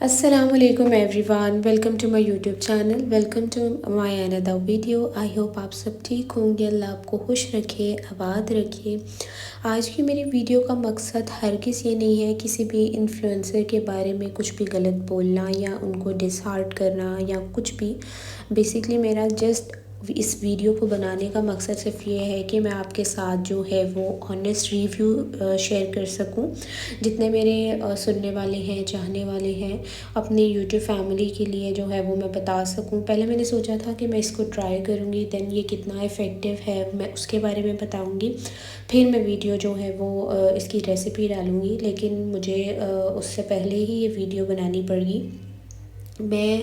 السلام علیکم everyone, welcome to my YouTube channel, welcome to my اندر video. I hope آپ سب ٹھیک ہوں گے، اللہ آپ کو خوش رکھے، آباد رکھے۔ آج کی میری ویڈیو کا مقصد ہرگز یہ نہیں ہے کسی بھی انفلوئنسر کے بارے میں کچھ بھی غلط بولنا یا ان کو ڈس ہارٹ کرنا یا کچھ بھی۔ بیسکلی میرا جسٹ اس ویڈیو کو بنانے کا مقصد صرف یہ ہے کہ میں آپ کے ساتھ جو ہے وہ آنیسٹ ریویو شیئر کر سکوں۔ جتنے میرے سننے والے ہیں، چاہنے والے ہیں، اپنی یوٹیوب فیملی کے لیے جو ہے وہ میں بتا سکوں۔ پہلے میں نے سوچا تھا کہ میں اس کو ٹرائی کروں گی، دین یہ کتنا افیکٹو ہے میں اس کے بارے میں بتاؤں گی، پھر میں ویڈیو جو ہے وہ اس کی ریسیپی ڈالوں گی، لیکن مجھے اس سے پہلے ہی یہ ویڈیو بنانی پڑ گئی۔ میں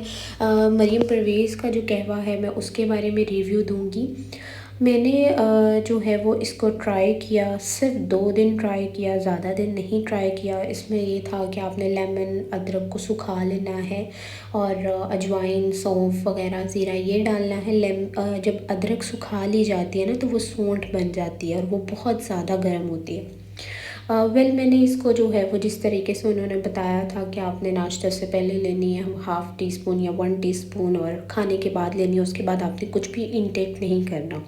مریم پرویز کا جو قہوہ ہے میں اس کے بارے میں ریویو دوں گی۔ میں نے جو ہے وہ اس کو ٹرائی کیا، صرف 2 دن ٹرائی کیا، زیادہ دن نہیں ٹرائی کیا۔ اس میں یہ تھا کہ آپ نے لیمن، ادرک کو سکھا لینا ہے اور اجوائن، سونف وغیرہ، زیرہ یہ ڈالنا ہے۔ جب ادرک سکھا لی جاتی ہے نا تو وہ سونٹھ بن جاتی ہے اور وہ بہت زیادہ گرم ہوتی ہے۔ میں نے اس کو جو ہے وہ جس طریقے سے انہوں نے بتایا تھا کہ آپ نے ناشتہ سے پہلے لینی ہے 1/2 ٹی اسپون یا 1 ٹی اسپون، اور کھانے کے بعد لینی ہے، اس کے بعد آپ نے کچھ بھی انٹیک نہیں کرنا۔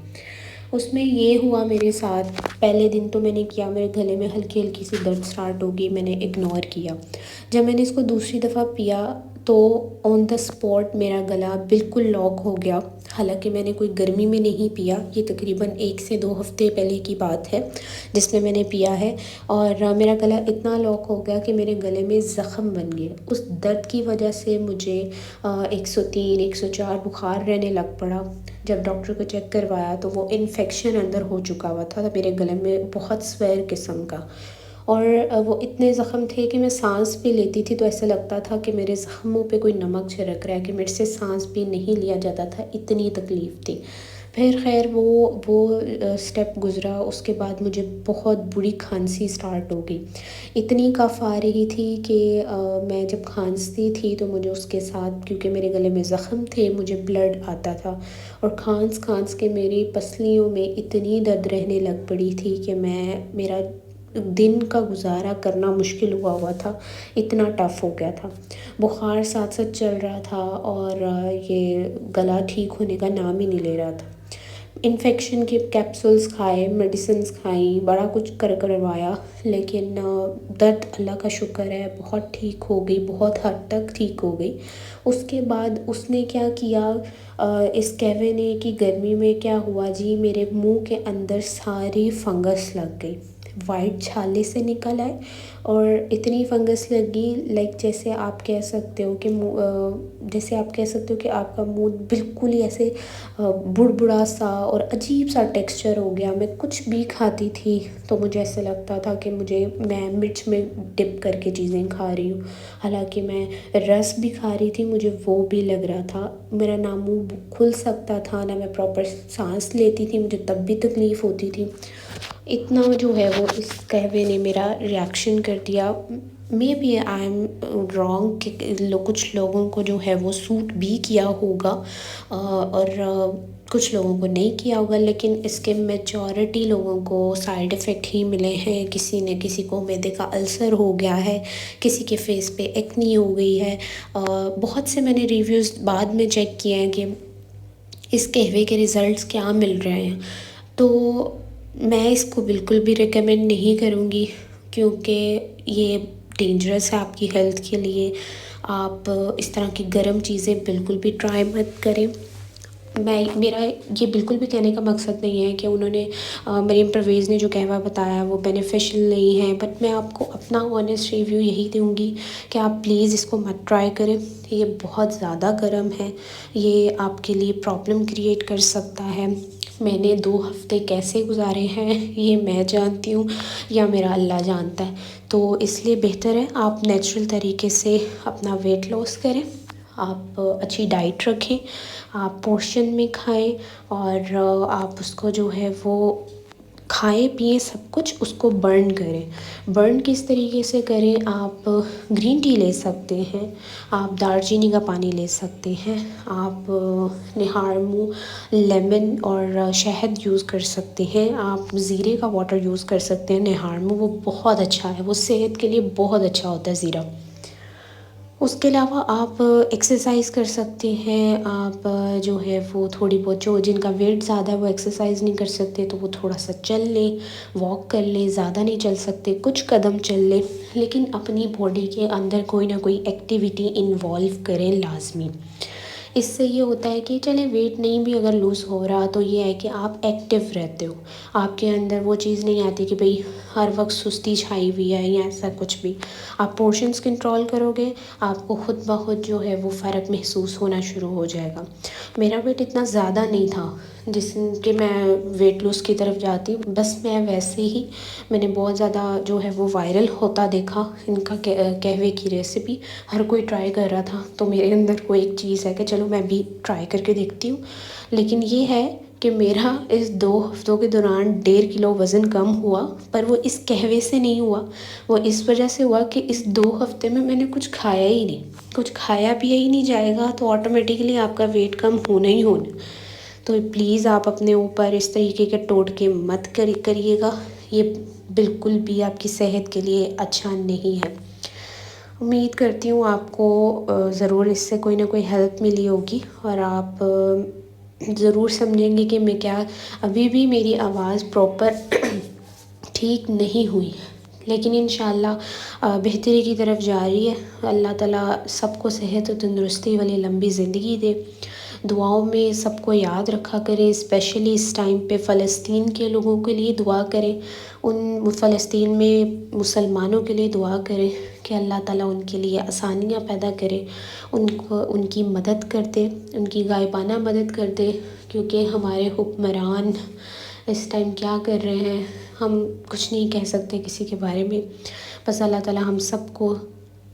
اس میں یہ ہوا میرے ساتھ، پہلے دن تو میں نے کیا، میرے گلے میں ہلکی ہلکی سی درد سٹارٹ ہوگی، میں نے اگنور کیا۔ جب میں نے اس کو دوسری دفعہ پیا تو آن دا اسپاٹ میرا گلا بالکل لاک ہو گیا، حالانکہ میں نے کوئی گرمی میں نہیں پیا، یہ تقریباً 1 سے 2 ہفتے پہلے کی بات ہے جس میں نے پیا ہے، اور میرا گلا اتنا لاک ہو گیا کہ میرے گلے میں زخم بن گئے۔ اس درد کی وجہ سے مجھے 103 104 بخار رہنے لگ پڑا۔ جب ڈاکٹر کو چیک کروایا تو وہ انفیکشن اندر ہو چکا ہوا تھا میرے گلے میں، بہت سویر قسم کا، اور وہ اتنے زخم تھے کہ میں سانس بھی لیتی تھی تو ایسا لگتا تھا کہ میرے زخموں پہ کوئی نمک چھڑک رہا ہے، کہ میرے سے سانس بھی نہیں لیا جاتا تھا، اتنی تکلیف تھی۔ پھر خیر وہ سٹیپ گزرا، اس کے بعد مجھے بہت بری کھانسی سٹارٹ ہو گئی۔ اتنی کف آ رہی تھی کہ میں جب کھانستی تھی تو مجھے اس کے ساتھ، کیونکہ میرے گلے میں زخم تھے، مجھے بلڈ آتا تھا، اور کھانس کے میری پسلیوں میں اتنی درد رہنے لگ پڑی تھی کہ میرا دن کا گزارا کرنا مشکل ہوا تھا، اتنا ٹف ہو گیا تھا۔ بخار ساتھ ساتھ چل رہا تھا اور یہ گلا ٹھیک ہونے کا نام ہی نہیں لے رہا تھا۔ انفیکشن کے کیپسولز کھائے، میڈیسنز کھائیں، بڑا کچھ کروایا، لیکن درد اللہ کا شکر ہے بہت ٹھیک ہو گئی، بہت حد تک ٹھیک ہو گئی۔ اس کے بعد اس نے کیا کیا، اس قہوے نے کہ گرمی میں کیا ہوا جی، میرے منہ کے اندر ساری فنگس لگ گئی، وائٹ چھالے سے نکل آئے، اور اتنی فنگس لگی جیسے آپ کہہ سکتے ہو کہ آپ کا منہ بالکل ہی ایسے بڑبڑا سا اور عجیب سا ٹیکسچر ہو گیا۔ میں کچھ بھی کھاتی تھی تو مجھے ایسا لگتا تھا کہ میں مرچ میں ڈپ کر کے چیزیں کھا رہی ہوں، حالانکہ میں رس بھی کھا رہی تھی، مجھے وہ بھی لگ رہا تھا۔ میرا نہ منہ کھل سکتا تھا، نہ میں پراپر سانس لیتی تھی، مجھے تب بھی تکلیف ہوتی تھی۔ اتنا جو ہے وہ اس قہوے نے میرا ریاکشن کر دیا۔ Maybe I am wrong کہ کچھ لوگوں کو جو ہے وہ سوٹ بھی کیا ہوگا اور کچھ لوگوں کو نہیں کیا ہوگا، لیکن اس کے میجورٹی لوگوں کو سائیڈ ایفیکٹ ہی ملے ہیں۔ کسی کو معدے کا السر ہو گیا ہے، کسی کے فیس پہ ایکنی ہو گئی ہے۔ بہت سے میں نے ریویوز بعد میں چیک کیے ہیں کہ اس قہوے کے ریزلٹس کیا مل رہے ہیں، تو میں اس کو بالکل بھی ریکمینڈ نہیں کروں گی، کیونکہ یہ ڈینجرس ہے آپ کی ہیلتھ کے لیے۔ آپ اس طرح کی گرم چیزیں بالکل بھی ٹرائی مت کریں۔ میرا یہ بالکل بھی کہنے کا مقصد نہیں ہے کہ انہوں نے مریم پرویز نے جو قہوہ بتایا وہ بینیفیشل نہیں ہے، بٹ میں آپ کو اپنا آنیسٹ ریویو یہی دوں گی کہ آپ پلیز اس کو مت ٹرائی کریں۔ یہ بہت زیادہ گرم ہے، یہ آپ کے لیے پرابلم کریٹ کر سکتا ہے۔ میں نے 2 ہفتے کیسے گزارے ہیں یہ میں جانتی ہوں یا میرا اللہ جانتا ہے، تو اس لیے بہتر ہے آپ نیچرل طریقے سے اپنا ویٹ لاس کریں، آپ اچھی ڈائٹ رکھیں، آپ پورشن میں کھائیں، اور آپ اس کو جو ہے وہ کھائیں پیئیں سب کچھ، اس کو برن کریں۔ برن کس طریقے سے کریں، آپ گرین ٹی لے سکتے ہیں، آپ دار چینی کا پانی لے سکتے ہیں، آپ نہار منہ لیمن اور شہد یوز کر سکتے ہیں، آپ زیرے کا واٹر یوز کر سکتے ہیں نہار منہ، وہ بہت اچھا ہے، وہ صحت کے لیے بہت اچھا ہوتا ہے زیرہ۔ اس کے علاوہ آپ ایکسرسائز کر سکتے ہیں، آپ جو ہے وہ تھوڑی بہت، جو جن کا ویٹ زیادہ ہے وہ ایکسرسائز نہیں کر سکتے تو وہ تھوڑا سا چل لیں، واک کر لیں، زیادہ نہیں چل سکتے کچھ قدم چل لیں، لیکن اپنی باڈی کے اندر کوئی نہ کوئی ایکٹیویٹی انوالو کریں لازمی۔ اس سے یہ ہوتا ہے کہ چلے ویٹ نہیں بھی اگر لوز ہو رہا تو یہ ہے کہ آپ ایکٹیو رہتے ہو، آپ کے اندر وہ چیز نہیں آتی کہ بھئی ہر وقت سستی چھائی ہوئی ہے یا ایسا کچھ بھی۔ آپ پورشنز کنٹرول کرو گے، آپ کو خود بخود جو ہے وہ فرق محسوس ہونا شروع ہو جائے گا۔ میرا ویٹ اتنا زیادہ نہیں تھا جس کہ میں ویٹ لوز کی طرف جاتی ہوں، بس میں ویسے ہی، میں نے بہت زیادہ جو ہے وہ وائرل ہوتا دیکھا ان کا قہوے کی ریسیپی، ہر کوئی ٹرائی کر رہا تھا تو میرے اندر کوئی ایک چیز ہے کہ چلو میں بھی ٹرائی کر کے دیکھتی ہوں۔ لیکن یہ ہے کہ میرا اس 2 ہفتوں کے دوران 1.5 کلو وزن کم ہوا، پر وہ اس قہوے سے نہیں ہوا، وہ اس وجہ سے ہوا کہ اس 2 ہفتے میں نے کچھ کھایا ہی نہیں، کچھ کھایا پیا ہی نہیں جائے گا تو آٹومیٹکلی آپ کا ویٹ کم ہونا ہی ہونا۔ تو پلیز آپ اپنے اوپر اس طریقے کے ٹوٹکے مت کریے گا، یہ بالکل بھی آپ کی صحت کے لیے اچھا نہیں ہے۔ امید کرتی ہوں آپ کو ضرور اس سے کوئی نہ کوئی ہیلپ ملی ہوگی، اور آپ ضرور سمجھیں گے کہ میں کیا، ابھی بھی میری آواز پراپر ٹھیک نہیں ہوئی، لیکن انشاءاللہ بہتری کی طرف جا رہی ہے۔ اللہ تعالیٰ سب کو صحت و تندرستی والی لمبی زندگی دے۔ دعاؤں میں سب کو یاد رکھا کریں، اسپیشلی اس ٹائم پہ فلسطین کے لوگوں کے لیے دعا کریں، ان فلسطین میں مسلمانوں کے لیے دعا کریں کہ اللہ تعالیٰ ان کے لیے آسانیاں پیدا کرے، ان کی مدد کرتے، ان کی غائبانہ مدد کرتے، کیونکہ ہمارے حکمران اس ٹائم کیا کر رہے ہیں ہم کچھ نہیں کہہ سکتے کسی کے بارے میں۔ بس اللہ تعالیٰ ہم سب کو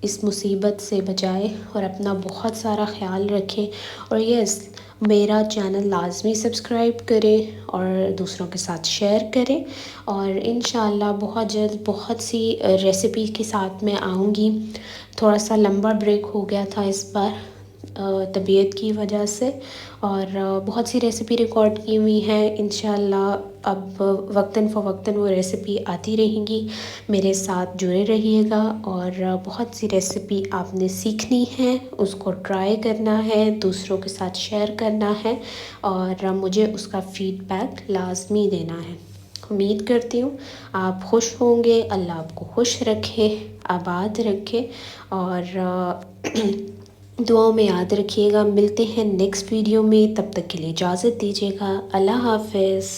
اس مصیبت سے بچائے اور اپنا بہت سارا خیال رکھے، اور یس، میرا چینل لازمی سبسکرائب کریں اور دوسروں کے ساتھ شیئر کریں، اور انشاءاللہ بہت جلد بہت سی ریسیپی کے ساتھ میں آؤں گی۔ تھوڑا سا لمبا بریک ہو گیا تھا اس بار طبیعت کی وجہ سے، اور بہت سی ریسیپی ریکارڈ کی ہوئی ہیں، انشاءاللہ اب وقتاً فوقتاً وہ ریسیپی آتی رہیں گی، میرے ساتھ جڑے رہیے گا، اور بہت سی ریسیپی آپ نے سیکھنی ہے، اس کو ٹرائی کرنا ہے، دوسروں کے ساتھ شیئر کرنا ہے، اور مجھے اس کا فیڈ بیک لازمی دینا ہے۔ امید کرتی ہوں آپ خوش ہوں گے، اللہ آپ کو خوش رکھے، آباد رکھے، اور دعاؤں میں یاد رکھیے گا۔ ملتے ہیں نیکسٹ ویڈیو میں، تب تک کے لیے اجازت دیجیے گا، اللہ حافظ۔